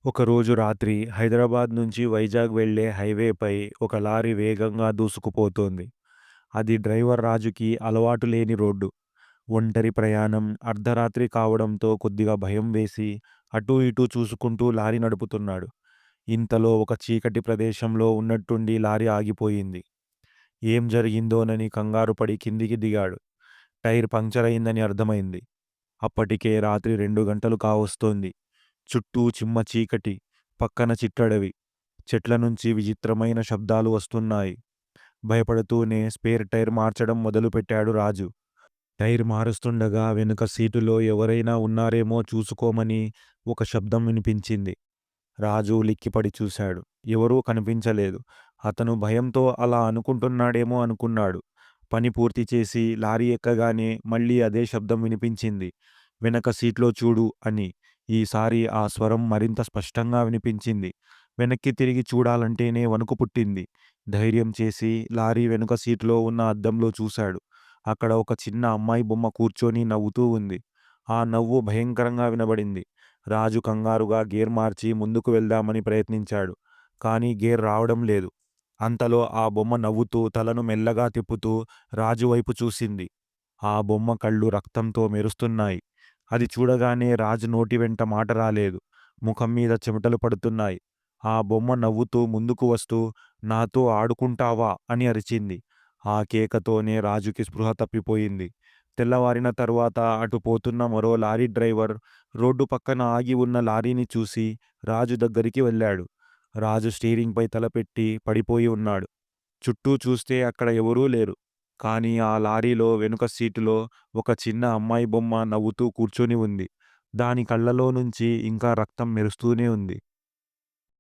ఒకరోజు రాత్రి హైదరాబాద్ నుంచి వైజాగ్ వెళ్లే హైవేపై ఒక లారీ వేగంగా దూసుకుపోతోంది. అది డ్రైవర్ రాజుకి అలవాటు లేని రోడ్డు. ఒంటరి ప్రయాణం, అర్ధరాత్రి కావడంతో కొద్దిగా భయం వేసి అటూ ఇటూ చూసుకుంటూ లారీ నడుపుతున్నాడు. ఇంతలో ఒక చీకటి ప్రదేశంలో ఉన్నట్టుండి లారీ ఆగిపోయింది. ఏం జరిగిందోనని కంగారుపడి కిందికి దిగాడు. టైర్ పంక్చర్ అయిందని అర్థమైంది. అప్పటికే రాత్రి 2 గంటలు కావస్తోంది. చుట్టూ చిమ్మ చీకటి, పక్కన చిట్టడవి. చెట్ల నుంచి విచిత్రమైన శబ్దాలు వస్తున్నాయి. భయపడుతూనే స్పేర్ టైర్ మార్చడం మొదలుపెట్టాడు రాజు. టైర్ మారుస్తుండగా వెనుక సీటులో ఎవరైనా ఉన్నారేమో చూసుకోమని ఒక శబ్దం వినిపించింది. రాజు లిక్కిపడి చూశాడు. ఎవరూ కనిపించలేదు. అతను భయంతో అలా అనుకుంటున్నాడేమో అనుకున్నాడు. పని పూర్తి చేసి లారీ ఎక్కగానే మళ్ళీ అదే శబ్దం వినిపించింది. వెనక సీట్లో చూడు అని. ఈసారి ఆ స్వరం మరింత స్పష్టంగా వినిపించింది. వెనక్కి తిరిగి చూడాలంటేనే వణుకు పుట్టింది. ధైర్యం చేసి లారీ వెనుక సీట్లో ఉన్న అద్దంలో చూశాడు. అక్కడ ఒక చిన్న అమ్మాయి బొమ్మ కూర్చొని నవ్వుతూ ఉంది. ఆ నవ్వు భయంకరంగా వినబడింది. రాజు కంగారుగా గేర్ మార్చి ముందుకు వెళ్దామని ప్రయత్నించాడు. కానీ గేర్ రావడం లేదు. అంతలో ఆ బొమ్మ నవ్వుతూ తలను మెల్లగా తిప్పుతూ రాజు వైపు చూసింది. ఆ బొమ్మ కళ్ళు రక్తంతో మెరుస్తున్నాయి. అది చూడగానే రాజు నోటి వెంట మాట రాలేదు. ముఖం మీద చెమటలు పడుతున్నాయి. ఆ బొమ్మ నవ్వుతూ ముందుకు వస్తూ నాతో ఆడుకుంటావా అని అరిచింది. ఆ కేకతోనే రాజుకి స్పృహ తప్పిపోయింది. తెల్లవారిన తరువాత అటు పోతున్న మరో లారీ డ్రైవర్ రోడ్డు పక్కన ఆగి ఉన్న లారీని చూసి రాజు దగ్గరికి వెళ్ళాడు. రాజు స్టీరింగ్‌పై తలపెట్టి పడిపోయి ఉన్నాడు. చుట్టూ చూస్తే అక్కడ ఎవరూ లేరు. కానీ ఆ లారీలో వెనుక సీటులో ఒక చిన్న అమ్మాయి బొమ్మ నవ్వుతూ కూర్చొని ఉంది. దాని కళ్ళలో నుంచి ఇంకా రక్తం మెరుస్తూనే ఉంది.